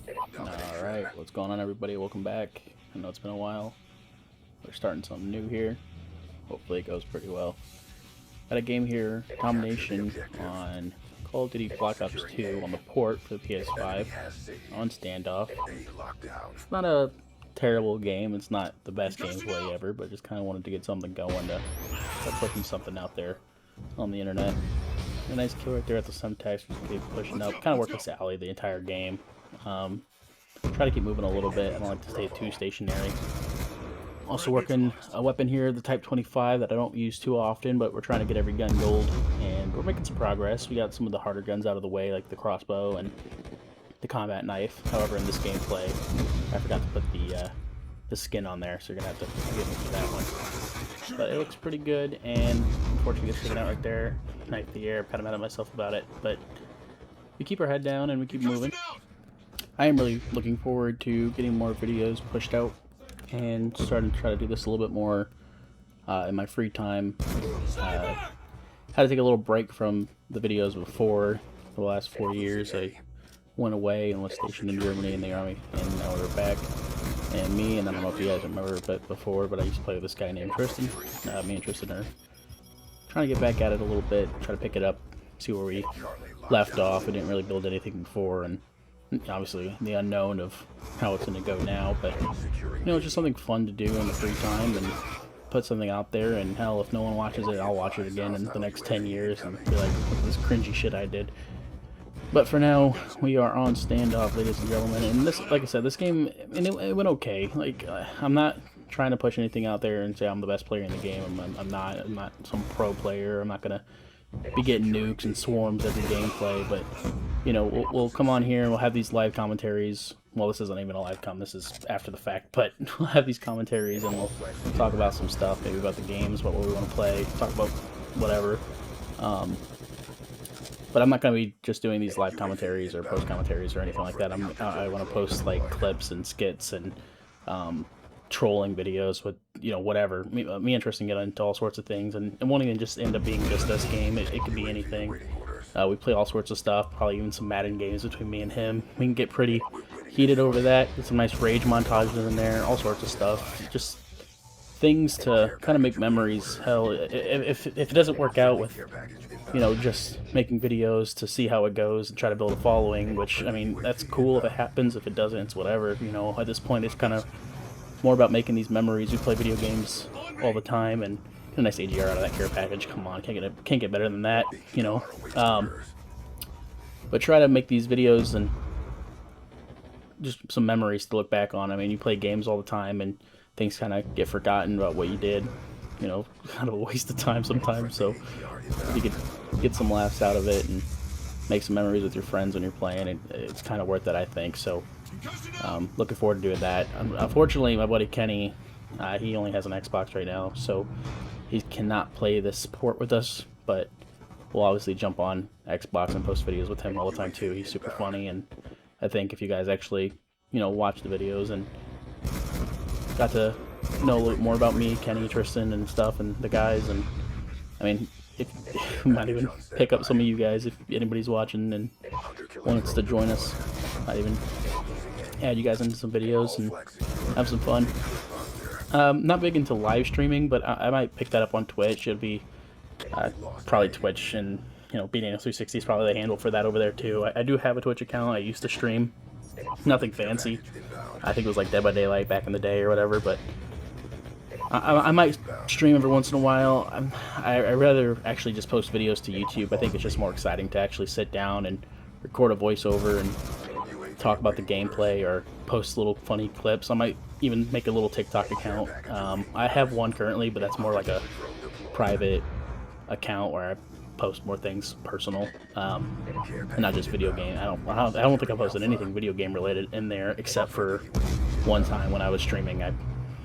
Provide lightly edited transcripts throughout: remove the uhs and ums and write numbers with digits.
Alright, what's going on, everybody? Welcome back. I know it's been a while. We're starting something new here. Hopefully it goes pretty well. Got a game here, combination on Call of Duty Black Ops 2 on the port for the PS5 on standoff. It's not a terrible game, it's not the best gameplay ever, but just kind of wanted to get something going to start pushing something out there on the internet. A nice kill right there at the Semtex, just keep pushing up. Kind of work as Sally the entire game. Try to keep moving a little bit. I don't like to stay too stationary. Also working a weapon here, the Type 25, that I don't use too often, but we're trying to get every gun gold, and we're making some progress. We got some of the harder guns out of the way, like the crossbow and the combat knife. However, in this gameplay, I forgot to put the skin on there, so you're gonna have to forgive me for that one. But it looks pretty good, and unfortunately gets taken out right there. Knife the air, kind of mad at myself about it, but we keep our head down and we keep moving. I am really looking forward to getting more videos pushed out and starting to try to do this a little bit more in my free time. Had to take a little break from the videos before. For the last 4 years I went away and was stationed in Germany in the army, and now we're back. And me, and I don't know if you guys remember but before, but I used to play with this guy named Tristan. Me and Tristan are trying to get back at it a little bit, try to pick it up, see where we left off. We didn't really build anything before, and obviously the unknown of how it's going to go now, but you know, it's just something fun to do in the free time and put something out there. And hell, if no one watches it, I'll watch it again in the next 10 years and be like, look at this cringy shit I did. But for now, we are on standoff, ladies and gentlemen, and this, like I said, this game, and it went okay. Like, I'm not trying to push anything out there and say I'm the best player in the game. I'm not some pro player. I'm not gonna be getting nukes and swarms every gameplay, but you know, we'll come on here and we'll have these live commentaries. Well, this isn't even a live this is after the fact, but we'll have these commentaries and we'll talk about some stuff, maybe about the games, about what we want to play, talk about whatever. But I'm not going to be just doing these live commentaries or post commentaries or anything like that. I want to post like clips and skits and trolling videos with, you know, whatever. Me and Tristan get into all sorts of things, and it won't even just end up being just this game. It could be anything. We play all sorts of stuff, probably even some Madden games between me and him. We can get pretty heated over that, get some nice rage montages in there, all sorts of stuff. Just things to kind of make memories. Hell, if it doesn't work out with, you know, just making videos to see how it goes and try to build a following, which, I mean, that's cool if it happens. If it doesn't, it's whatever. You know, at this point, it's kind of more about making these memories. We play video games all the time, and get a nice AGR out of that care package. Come on, can't get better than that, you know. But try to make these videos and just some memories to look back on. I mean, you play games all the time, and things kind of get forgotten about what you did. You know, kind of a waste of time sometimes. So if you could get some laughs out of it and make some memories with your friends when you're playing, it's kind of worth it, I think. So looking forward to doing that. Unfortunately, my buddy Kenny, he only has an Xbox right now, so he cannot play this port with us, but we'll obviously jump on Xbox and post videos with him all the time too. He's super funny, and I think if you guys actually, you know, watch the videos and got to know a little more about me, Kenny, Tristan, and stuff, and the guys, and I mean, if we might even pick up some of you guys if anybody's watching and wants to join us. Might even add you guys into some videos and have some fun. Not big into live streaming, but I might pick that up on Twitch. It'll be probably Twitch, and you know, BDaniel360 is probably the handle for that over there too. I do have a Twitch account. I used to stream. Nothing fancy. I think it was like Dead by Daylight back in the day or whatever, but I might stream every once in a while. I rather actually just post videos to YouTube. I think it's just more exciting to actually sit down and record a voiceover and talk about the gameplay or post little funny clips. I might even make a little TikTok account. I have one currently, but that's more like a private account where I post more things personal, and not just video game. I don't think I posted anything video game related in there, except for one time when I was streaming. I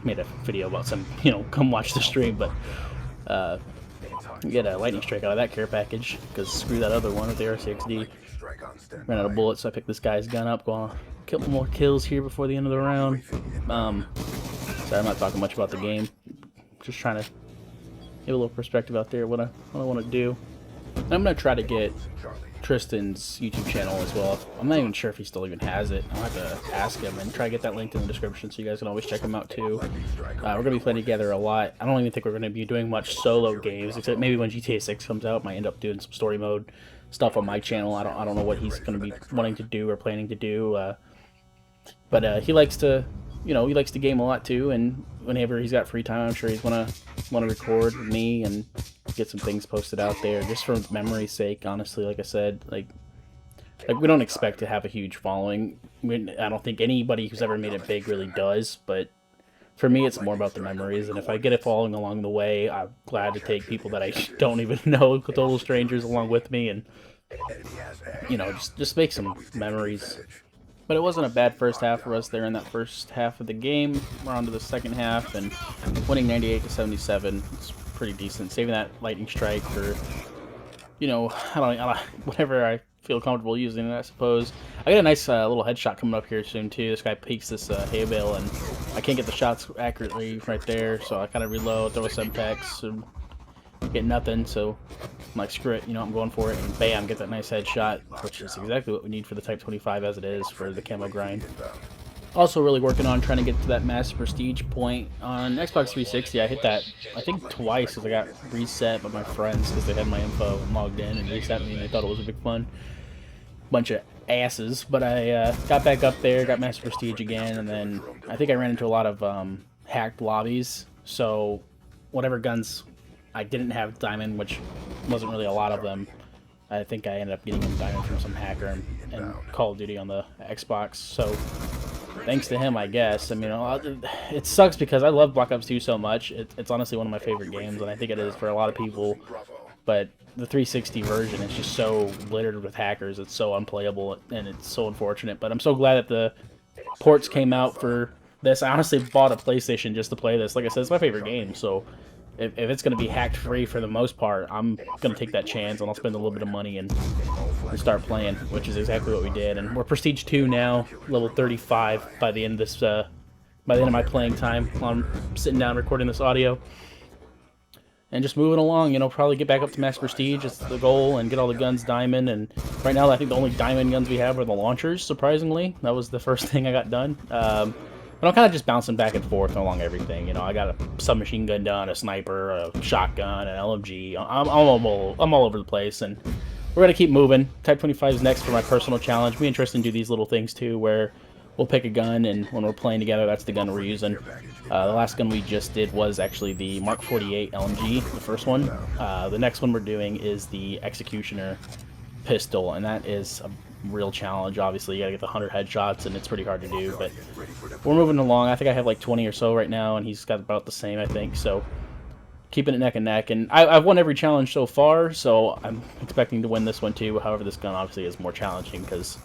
made a video about some, you know, come watch the stream, but get a lightning strike out of that care package, because screw that other one with the RCXD. Ran out of bullets, so I picked this guy's gun up. Going to kill more kills here before the end of the round. Sorry, I'm not talking much about the game. Just trying to give a little perspective out there what I want to do. I'm gonna try Tristan's YouTube channel as well. I'm not even sure if he still even has it. I'll have to ask him and try to get that linked in the description so you guys can always check him out too. We're going to be playing together a lot. I don't even think we're going to be doing much solo games, except maybe when GTA 6 comes out, might end up doing some story mode stuff on my channel. I don't know what he's going to be wanting to do or planning to do. But he likes to, he likes to game a lot too, and whenever he's got free time, I'm sure he's want to record with me and get some things posted out there, just for memory's sake. Honestly, like I said, like we don't expect to have a huge following. I don't think anybody who's ever made it big really does, but for me, it's more about the memories. And if I get a following along the way, I'm glad to take people that I don't even know, total strangers, along with me, and just make some memories. But it wasn't a bad first half for us there in that first half of the game. We're on to the second half and winning 98-77. It's pretty decent. Saving that lightning strike for, whatever I feel comfortable using it, I suppose. I got a nice little headshot coming up here soon too. This guy peeks this hay bale, and I can't get the shots accurately right there, so I kind of reload, throw a semtex, and get nothing. So I'm like, screw it, I'm going for it, and bam, get that nice headshot, which is exactly what we need for the Type 25 as it is for the camo grind. Also really working on trying to get to that Master Prestige point. On Xbox 360, I hit that, I think, twice because I got reset by my friends because they had my info and logged in and reset me, and they thought it was a big fun. Bunch of asses. But I got back up there, got Master Prestige again, and then I think I ran into a lot of hacked lobbies, so whatever guns I didn't have diamond, which wasn't really a lot of them, I think I ended up getting them diamond from some hacker in Call of Duty on the Xbox, so thanks to him, I guess. I mean, it sucks because I love Black Ops 2 so much. It's honestly one of my favorite games, and I think it is for a lot of people, but the 360 version is just so littered with hackers. It's so unplayable, and it's so unfortunate, but I'm so glad that the ports came out for this. I honestly bought a PlayStation just to play this. Like I said, it's my favorite game, so if it's going to be hacked free for the most part, I'm going to take that chance, and I'll spend a little bit of money and start playing, which is exactly what we did. And we're Prestige 2 now, level 35 by the end of this, by the end of my playing time while I'm sitting down recording this audio. And just moving along, probably get back up to Max Prestige, it's the goal, and get all the guns diamond. And right now, I think the only diamond guns we have are the launchers, surprisingly. That was the first thing I got done. But I'm kind of just bouncing back and forth along everything. I got a submachine gun done, a sniper, a shotgun, an LMG. I'm all over the place, and we're going to keep moving. Type 25 is next for my personal challenge. Me and Tristan do these little things, too, where we'll pick a gun, and when we're playing together, that's the gun we're using. The last gun we just did was actually the Mark 48 LMG, the first one. The next one we're doing is the Executioner pistol, and that is a real challenge. Obviously, you gotta get the 100 headshots, and it's pretty hard to do, but we're moving along. I think I have like 20 or so right now, and he's got about the same, I think, so keeping it neck and neck. And I've won every challenge so far, so I'm expecting to win this one too. However, this gun obviously is more challenging because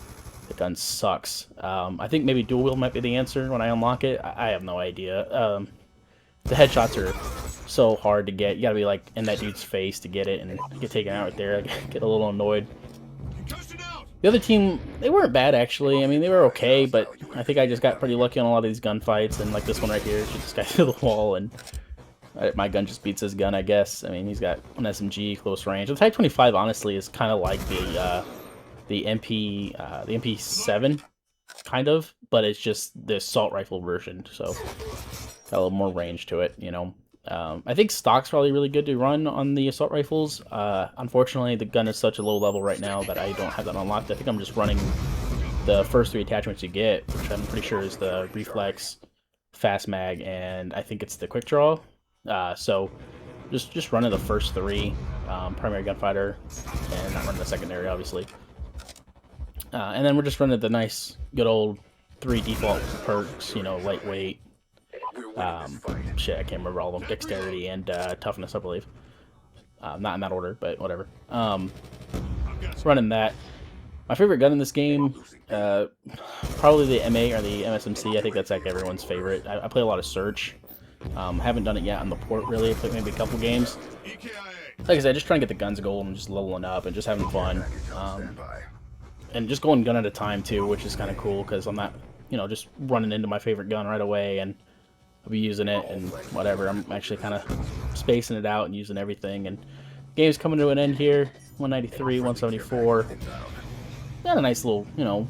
the gun sucks. I think maybe dual wield might be the answer when I unlock it. I have no idea. The headshots are so hard to get. You gotta be like in that dude's face to get it and get taken out right there. I get a little annoyed. The other team, they weren't bad, actually. I mean, they were okay, but I think I just got pretty lucky on a lot of these gunfights, and like this one right here, shoot this guy through the wall, and my gun just beats his gun, I guess. I mean, he's got an SMG, close range. The Type 25, honestly, is kind of like the MP7, kind of, but it's just the assault rifle version, so got a little more range to it, I think stock's probably really good to run on the assault rifles. Unfortunately, the gun is such a low level right now that I don't have that unlocked. I think I'm just running the first 3 attachments you get, which I'm pretty sure is the reflex, fast mag, and I think it's the quick draw. So just running the first 3, primary gunfighter, and not running the secondary, obviously. And then we're just running the nice, good old 3 default perks, lightweight, shit, I can't remember all of them. Dexterity and toughness, I believe. Not in that order, but whatever. Running that. My favorite gun in this game, probably the MA or the MSMC. I think that's like everyone's favorite. I play a lot of Search. Haven't done it yet on the port, really. I played maybe a couple games. Like I said, just trying to get the guns gold and just leveling up and just having fun. And just going gun at a time, too, which is kind of cool, because I'm not, just running into my favorite gun right away, and I'll be using it and whatever. I'm actually kind of spacing it out and using everything. And the game's coming to an end here. 193, 174. Got a nice little, you know,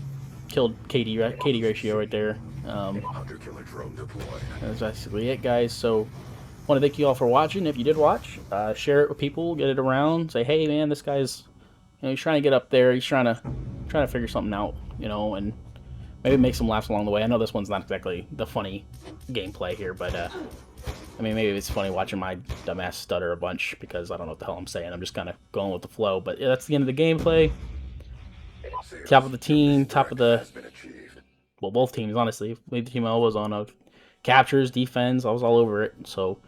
killed KD ratio right there. That's basically it, guys. So, want to thank you all for watching. If you did watch, share it with people, get it around. Say, hey, man, this guy's, you know, he's trying to get up there. He's trying to figure something out, you know, and maybe make some laughs along the way. I know this one's not exactly the funny gameplay here, but I mean, maybe it's funny watching my dumbass stutter a bunch because I don't know what the hell I'm saying. I'm just kind of going with the flow. But yeah, that's the end of the gameplay. Top of the team, top of the, well, both teams, honestly. The team I was on, captures, defense, I was all over it. So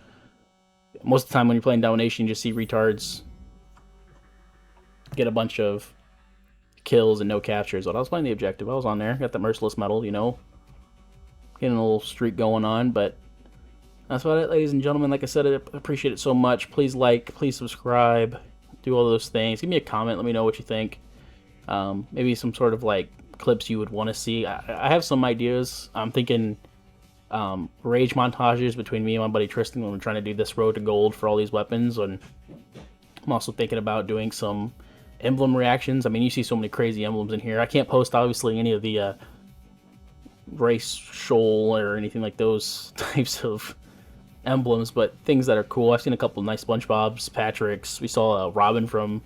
most of the time when you're playing Domination, you just see retards get a bunch of kills and no captures. But I was playing the objective. I was on there, got the merciless medal, you know, getting a little streak going on. But that's about it, ladies and gentlemen. Like I said, I appreciate it so much. Please like, please subscribe, do all those things. Give me a comment, let me know what you think. Maybe some sort of like clips you would want to see. I have some ideas. I'm thinking rage montages between me and my buddy Tristan when we're trying to do this road to gold for all these weapons. And I'm also thinking about doing some emblem reactions. I mean, you see so many crazy emblems in here. I can't post obviously any of the race shoal or anything like those types of emblems, but things that are cool. I've seen a couple of nice SpongeBob's, Patrick's. We saw Robin from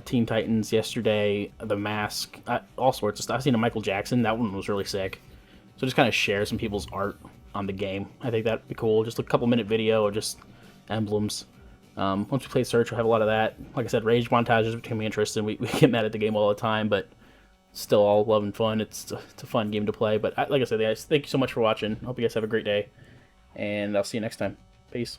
Teen Titans yesterday, The Mask, all sorts of stuff. I've seen a Michael Jackson. That one was really sick. So just kind of share some people's art on the game. I think that'd be cool. Just a couple-minute video of just emblems. Once we play Search, we'll have a lot of that. Like I said, rage montages between me and Tristan. We get mad at the game all the time, but still all love and fun. It's a fun game to play. But like I said, guys, thank you so much for watching. I hope you guys have a great day, and I'll see you next time. Peace.